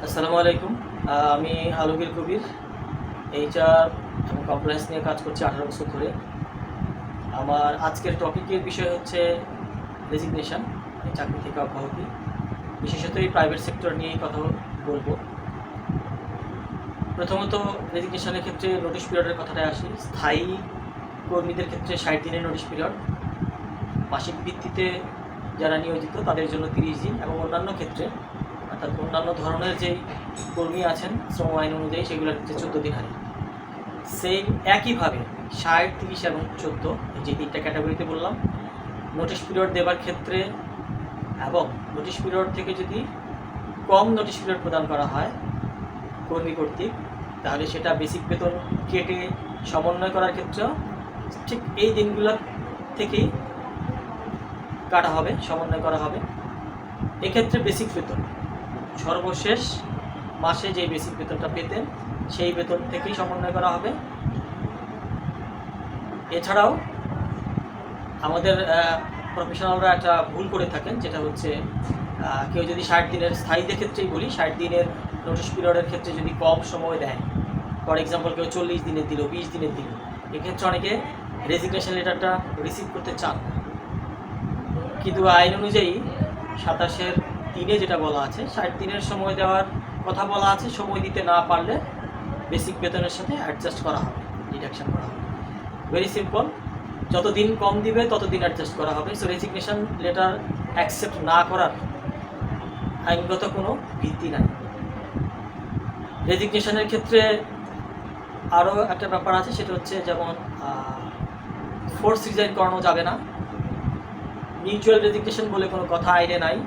আসসালামু আলাইকুম। আমি আলমগীর কবির এইচআর এবং কমপ্লায়েন্স নিয়ে কাজ করছি 18 বছর ধরে। আমার আজকের টপিকের বিষয় হচ্ছে রেজিগনেশন, চাকরি থেকে অব্যাহতি। বিশেষত এই প্রাইভেট সেক্টর নিয়েই কথা বলবো। প্রথমত রেজিগনেশনের ক্ষেত্রে নোটিশ পিরিয়ডের কথাটায় আসি। স্থায়ী কর্মীদের ক্ষেত্রে 60 দিনের নোটিশ পিরিয়ড, মাসিক ভিত্তিতে যারা নিয়োজিত তাদের জন্য 30 দিন, এবং অন্যান্য ক্ষেত্রে অর্থাৎ অন্যান্য ধরনের যেই কর্মী আছেন শ্রম আইন অনুযায়ী সেগুলোর ক্ষেত্রে 14 দিন হারে। সেই একইভাবে 60, 30 এবং 14 যে তিনটা ক্যাটাগরিতে বললাম, নোটিশ পিরিয়ড দেওয়ার ক্ষেত্রে এবং নোটিশ পিরিয়ড থেকে যদি কম নোটিশ পিরিয়ড প্রদান করা হয় কর্মী কর্তৃক, তাহলে সেটা বেসিক বেতন কেটে সমন্বয় করার ক্ষেত্রেও ঠিক এই দিনগুলো থেকেই কাটা হবে, সমন্বয় করা হবে। এক্ষেত্রে বেসিক বেতন সর্বশেষ মাসে যে বেসিক বেতনটা পেতেন সেই বেতন থেকেই সমন্বয় করা হবে। এছাড়াও আমাদের প্রফেশনালরা একটা ভুল করে থাকেন, যেটা হচ্ছে কেউ যদি 60 দিনের স্থায়ীদের ক্ষেত্রেই বলি, 60 দিনের নোটিশ পিরিয়ডের ক্ষেত্রে যদি কম সময় দেয়, ফর এক্সাম্পল কেউ 40 দিনের দিল, 20 দিনের দিল, এক্ষেত্রে অনেকে রেজিগনেশন লেটারটা রিসিভ করতে চান। কিন্তু আইন অনুযায়ী 27-এর দিনে যেটা বলা আছে, 60 দিনের সময় দেওয়ার কথা বলা আছে। সময় দিতে না পারলে বেসিক বেতনের সাথে অ্যাডজাস্ট করা হবে, ডিডাকশন করা হবে। ভেরি সিম্পল, যত দিন কম দিবে তত দিন অ্যাডজাস্ট করা হবে। সো রেজিগনেশন লেটার অ্যাকসেপ্ট না করার আইনগত কোনো ভিত্তি নাই। রেজিগনেশনের ক্ষেত্রে আরও একটা ব্যাপার আছে, সেটা হচ্ছে যেমন ফোর্স রিজাইন করানো যাবে না। মিউচুয়াল রেজিগনেশন বলে কোনো কথা আইনে নাই।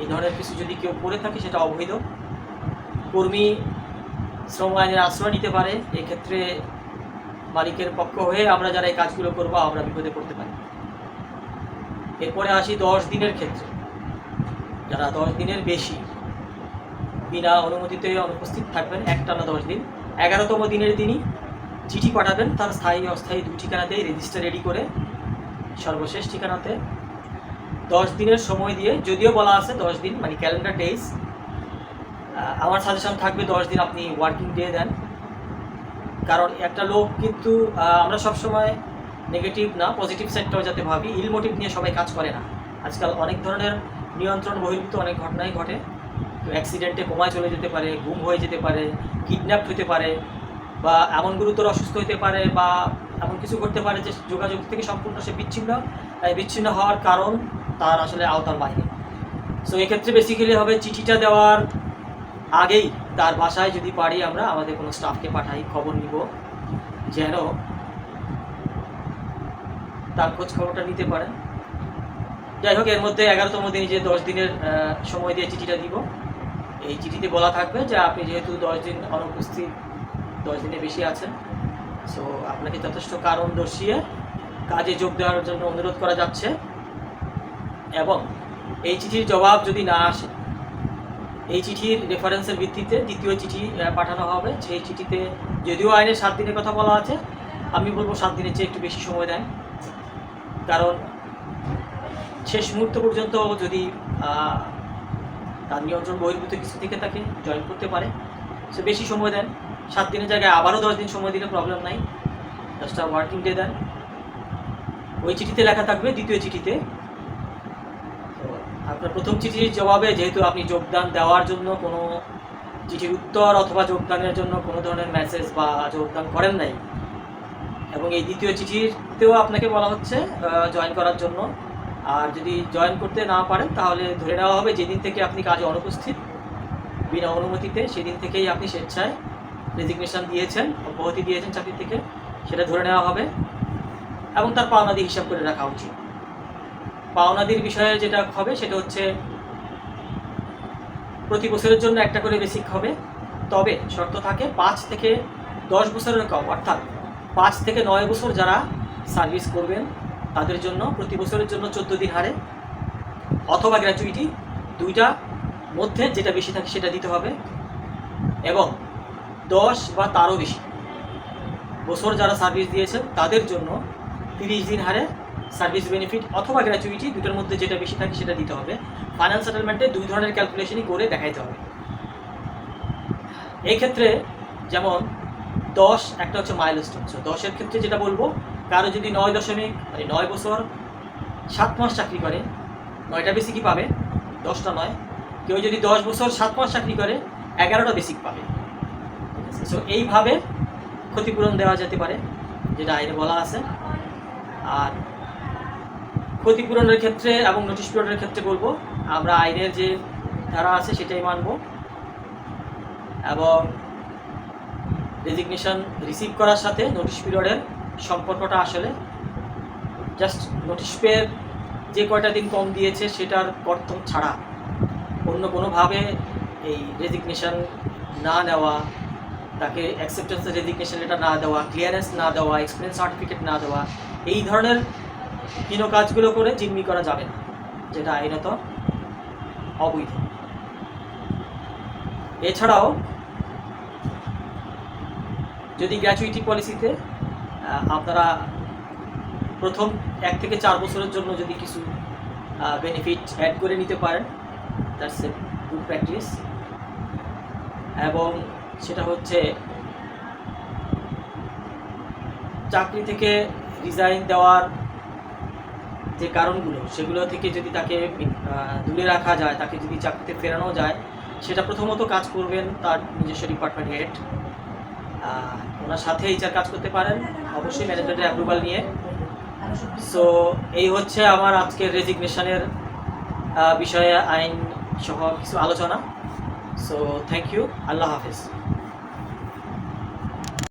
এই ধরনের কিছু যদি কেউ করে থাকে সেটা অবৈধ। কর্মী শ্রম আইনের আশ্রয় নিতে পারে। এক্ষেত্রে মালিকের পক্ষ হয়ে আমরা যারা এই কাজগুলো করবো আমরা বিপদে পড়তে পারি। এরপরে আসি 10 দিনের ক্ষেত্রে। যারা 10 দিনের বেশি বিনা অনুমতিতে অনুপস্থিত থাকবেন একটানা 10 দিন, 11তম দিনের দিনই চিঠি পাঠাবেন তার স্থায়ী অস্থায়ী 2 ঠিকানাতেই, রেজিস্টার রেডি করে সর্বশেষ ঠিকানাতে 10 দিনের সময় দিয়ে। যদিও বলা আছে 10 দিন মানে ক্যালেন্ডার ডেজ, আমার সাজেশন থাকবে 10 দিন আপনি ওয়ার্কিং ডে দেন। কারণ একটা লোক কিন্তু আমরা সবসময় নেগেটিভ না, পজিটিভ সাইডটাও যাতে ভাবি। ইল মোটিভ নিয়ে সবাই কাজ করে না। আজকাল অনেক ধরনের নিয়ন্ত্রণ বহির্ভূত অনেক ঘটনাই ঘটে। তো অ্যাক্সিডেন্টে কোমায় চলে যেতে পারে, গুম হয়ে যেতে পারে, কিডন্যাপ হতে পারে, বা এমন গুরুতর অসুস্থ হতে পারে, বা এমন কিছু করতে পারে যে যোগাযোগ থেকে সম্পূর্ণ সে বিচ্ছিন্ন হওয়ার কারণ তার আসলে আওতার বাইরে। সো এক্ষেত্রে বেসিক্যালি হবে চিঠিটা দেওয়ার আগেই তার বাসায় যদি পারি আমরা আমাদের কোনো স্টাফকে পাঠাই, খবর নিব যেন তার খোঁজ খবরটা নিতে পারেন। যাই হোক, এর মধ্যে 11তম দিনে যে 10 দিনের সময় দিয়ে চিঠিটা দিব, এই চিঠিতে বলা থাকবে যে আপনি যেহেতু 10 দিন অনুপস্থিত, 10 দিনে বেশি আছেন, সো আপনাকে যথেষ্ট কারণ দর্শিয়ে কাজে যোগ দেওয়ার জন্য অনুরোধ করা যাচ্ছে। এবং এই চিঠির জবাব যদি না আসে, এই চিঠির রেফারেন্সের ভিত্তিতে দ্বিতীয় চিঠি পাঠানো হবে। সেই চিঠিতে যদিও আইনে 7 দিনের কথা বলা আছে, আমি বলবো 7 দিনের চেয়ে একটু বেশি সময় দেন। কারণ শেষ মুহূর্ত পর্যন্ত যদি তার নিয়ন্ত্রণ বহির্ভূত কিছু থেকে তাকে জয়েন করতে পারে, সে বেশি সময় দেন। 7 দিনের জায়গায় আবারও 10 দিন সময় দিলে প্রবলেম নাই, 10টা ওয়ার্কিং ডে দেন। ওই চিঠিতে লেখা থাকবে, দ্বিতীয় চিঠিতে আপনার প্রথম চিঠির জবাবে যেহেতু আপনি যোগদান দেওয়ার জন্য কোনো চিঠির উত্তর অথবা যোগদানের জন্য কোনো ধরনের মেসেজ বা যোগদান করেন নাই, এবং এই দ্বিতীয় চিঠিতেও আপনাকে বলা হচ্ছে জয়েন করার জন্য। আর যদি জয়েন করতে না পারেন তাহলে ধরে নেওয়া হবে যেদিন থেকে আপনি কাজে অনুপস্থিত বিনা অনুমতিতে, সেদিন থেকেই আপনি স্বেচ্ছায় রেজিগনেশন দিয়েছেন, অব্যাহতি দিয়েছেন চাকরি থেকে, সেটা ধরে নেওয়া হবে। এবং তার পাওনাদি হিসাব করে রাখা উচিত। পাওনাদির বিষয়ে যেটা হবে সেটা হচ্ছে প্রতি বছরের জন্য একটা করে বেসিক হবে। তবে শর্ত থাকে 5 থেকে 10 বছরের কম, অর্থাৎ 5 থেকে 9 বছর যারা সার্ভিস করবেন তাদের জন্য প্রতি বছরের জন্য 14 দিন হারে অথবা গ্র্যাচুইটি, দুইটা মধ্যে যেটা বেশি থাকে সেটা দিতে হবে। এবং 10 বা তারও বেশি বছর যারা সার্ভিস দিয়েছেন তাদের জন্য 30 দিন হারে সার্ভিস বেনিফিট অথবা গ্র্যাচুইটি, দুটোর মধ্যে যেটা বেশি থাকে সেটা দিতে হবে। ফাইনাল সেটেলমেন্টে 2 ধরনের ক্যালকুলেশনই করে দেখাইতে হবে। এই ক্ষেত্রে যেমন 10 একটা হচ্ছে মাইলস্টোন। সো 10-এর ক্ষেত্রে যেটা বলবো, কারো যদি 9 বছর 7 মাস চাকরি করে, 9টা বেসিকই পাবে, 10টা নয়। কেউ যদি 10 বছর 7 মাস চাকরি করে, 11টা বেসিক পাবে। সো এইভাবে ক্ষতিপূরণ দেওয়া যেতে পারে, যেটা আইনে বলা আছে। আর ক্ষতিপূরণের ক্ষেত্রে এবং নোটিশ পিরিয়ডের ক্ষেত্রে বলবো, আমরা আইনের যে ধারা আছে সেটাই মানব, এবং রেজিগনেশন রিসিভ করার সাথে নোটিশ পিরিয়ডের সম্পর্কটা আসলে জাস্ট নোটিশ পেয়ের যে কয়টা দিন কম দিয়েছে সেটার কর্তন ছাড়া অন্য কোনোভাবে এই রেজিগনেশন না নেওয়া, তাকে অ্যাকসেপ্টেন্স রেজিগনেশন লেটার না দেওয়া, ক্লিয়ারেন্স না দেওয়া, এক্সপিরিয়েন্স সার্টিফিকেট না দেওয়া, এই ধরনের হীন কাজগুলো করে জিম্মি করা যাবে না, যেটা আইনত অবৈধ। এছাড়াও যদি গ্র্যাচুইটি পলিসিতে আপনারা প্রথম 1 থেকে 4 বছরের জন্য যদি কিছু বেনিফিট অ্যাড করে নিতে পারেন, দ্যাটস এ গুড প্র্যাকটিস। এবং সেটা হচ্ছে চাকরি থেকে রিজাইন দেওয়ার যে কারণগুলো, সেগুলো থেকে যদি তাকে দূরে রাখা যায়, তাকে যদি চাকরিতে ফেরানো যায়, সেটা প্রথমত কাজ করবেন তার নিজস্ব ডিপার্টমেন্ট হেড। ওনার সাথে এইচআর কাজ করতে পারেন, অবশ্যই ম্যানেজমেন্টের অ্যাপ্রুভাল নিয়ে। সো এই হচ্ছে আমার আজকের রেজিগনেশনের বিষয়ে আইন সহ কিছু আলোচনা। সো থ্যাংক ইউ, আল্লাহ হাফেজ।